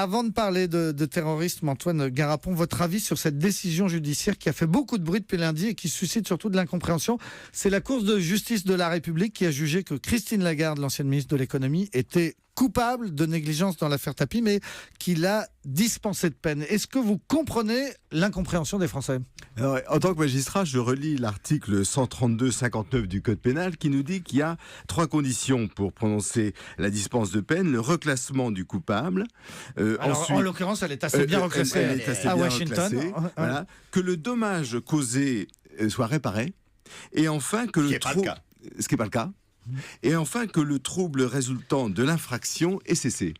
Avant de parler de terrorisme, Antoine Garapon, votre avis sur cette décision judiciaire qui a fait beaucoup de bruit depuis lundi et qui suscite surtout de l'incompréhension. C'est la Cour de justice de la République qui a jugé que Christine Lagarde, l'ancienne ministre de l'économie, était coupable de négligence dans l'affaire Tapie, mais qui l'a dispensé de peine. Est-ce que vous comprenez l'incompréhension des Français ? Alors, en tant que magistrat, je relis l'article 132-59 du Code pénal qui nous dit qu'il y a 3 conditions pour prononcer la dispense de peine. Le reclassement du coupable. Alors, ensuite, en l'occurrence, elle est assez bien reclassée elle est assez à bien Washington. reclassée, voilà. Que le dommage causé soit réparé. Et enfin que le trouble... Ce qui n'est pas le cas. Et enfin que le trouble résultant de l'infraction est cessé.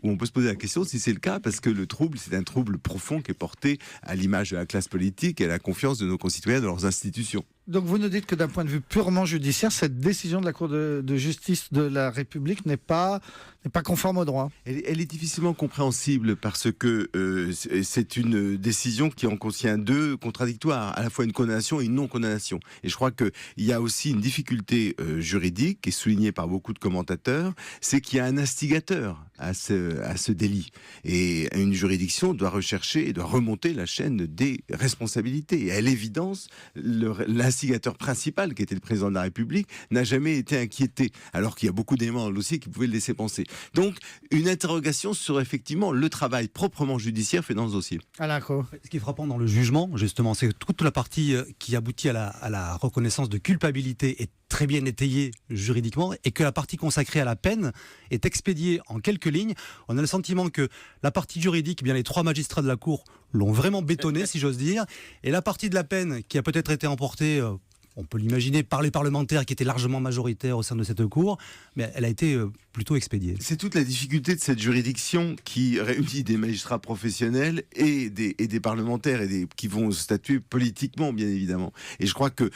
Où on peut se poser la question si c'est le cas, parce que le trouble, c'est un trouble profond qui est porté à l'image de la classe politique et à la confiance de nos concitoyens dans leurs institutions. Donc vous nous dites que d'un point de vue purement judiciaire, cette décision de la Cour de justice de la République n'est pas conforme au droit. Elle est difficilement compréhensible parce que c'est une décision qui en contient 2 contradictoires, à la fois une condamnation et une non-condamnation. Et je crois qu'il y a aussi une difficulté juridique qui est soulignée par beaucoup de commentateurs, c'est qu'il y a un instigateur à ce délit. Et une juridiction doit rechercher et doit remonter la chaîne des responsabilités. Et à l'évidence, l'instigateur principal, qui était le président de la République, n'a jamais été inquiété, alors qu'il y a beaucoup d'éléments dans le dossier qui pouvaient le laisser penser. Donc, une interrogation sur effectivement le travail proprement judiciaire fait dans ce dossier. Alain Cros. Ce qui est frappant dans le jugement, justement, c'est que toute la partie qui aboutit à la reconnaissance de culpabilité est très bien étayée juridiquement, et que la partie consacrée à la peine est expédiée en quelques lignes. On a le sentiment que la partie juridique, eh bien les 3 magistrats de la Cour l'ont vraiment bétonnée, si j'ose dire, et la partie de la peine qui a peut-être été emportée, on peut l'imaginer, par les parlementaires qui étaient largement majoritaires au sein de cette Cour, mais elle a été plutôt expédiée. C'est toute la difficulté de cette juridiction qui réunit des magistrats professionnels et des parlementaires qui vont statuer politiquement, bien évidemment. Et je crois que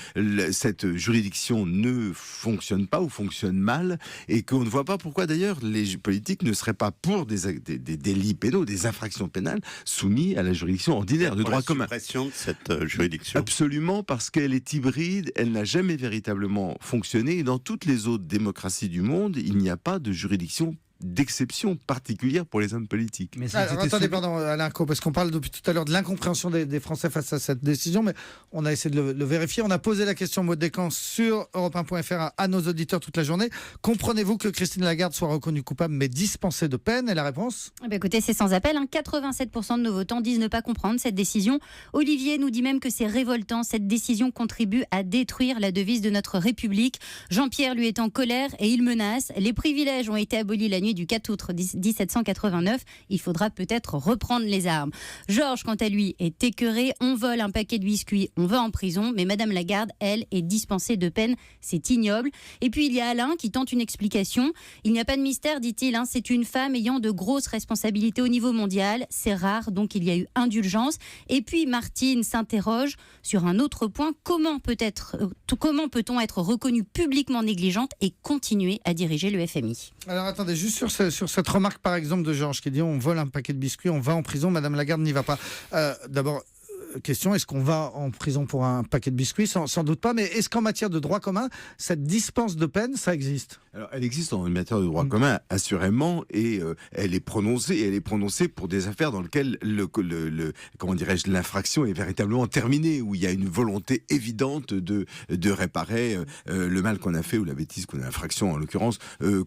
cette juridiction ne fonctionne pas ou fonctionne mal, et qu'on ne voit pas pourquoi d'ailleurs les politiques ne seraient pas pour des délits pénaux, des infractions pénales soumis à la juridiction ordinaire de droit commun. La suppression de cette juridiction. Absolument, parce qu'elle est hybride. Elle n'a jamais véritablement fonctionné, et dans toutes les autres démocraties du monde, il n'y a pas de juridiction d'exception particulière pour les hommes politiques. Mais attendez, pardon, Alain Cros, parce qu'on parle depuis tout à l'heure de l'incompréhension des Français face à cette décision, mais on a essayé de le vérifier. On a posé la question Maud Descamps sur Europe1.fr à nos auditeurs toute la journée. Comprenez-vous que Christine Lagarde soit reconnue coupable mais dispensée de peine? Et la réponse? Écoutez, c'est sans appel. 87% de nos votants disent ne pas comprendre cette décision. Olivier nous dit même que c'est révoltant. Cette décision contribue à détruire la devise de notre République. Jean-Pierre, lui, est en colère et il menace. Les privilèges ont été abolis la nuit du 4 août 1789, il faudra peut-être reprendre les armes. Georges, quant à lui, est écœuré. On vole un paquet de biscuits, on va en prison, mais Madame Lagarde, elle, est dispensée de peine. C'est ignoble. Et puis il y a Alain qui tente une explication. Il n'y a pas de mystère, dit-il, c'est une femme ayant de grosses responsabilités au niveau mondial. C'est rare, donc il y a eu indulgence. Et puis Martine s'interroge sur un autre point. Comment peut-on être reconnu publiquement négligente et continuer à diriger le FMI? Alors attendez, juste sur cette remarque par exemple de Georges qui dit on vole un paquet de biscuits, on va en prison, Madame Lagarde n'y va pas. D'abord, question, est-ce qu'on va en prison pour un paquet de biscuits? Sans doute pas, mais est-ce qu'en matière de droit commun, cette dispense de peine, ça existe? Alors, elle existe en matière de droit commun, assurément, et elle est prononcée pour des affaires dans lesquelles l'infraction est véritablement terminée, où il y a une volonté évidente de réparer le mal qu'on a fait, ou la bêtise l'infraction en l'occurrence,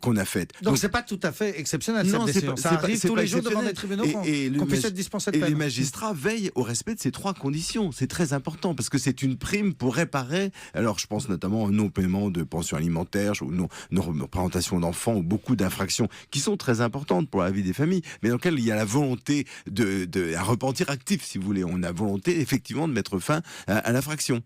qu'on a faite. Donc c'est pas tout à fait exceptionnel, cette décision. Ça arrive tous les jours devant les tribunaux qu'on puisse être dispensé de peine. Et les magistrats veillent au respect de ces 3 conditions. C'est très important, parce que c'est une prime pour réparer, alors je pense notamment au non-paiement de pensions alimentaires, ou non-représentation d'enfants, ou beaucoup d'infractions qui sont très importantes pour la vie des familles, mais dans lesquelles il y a la volonté un repentir actif, si vous voulez. On a volonté, effectivement, de mettre fin à l'infraction.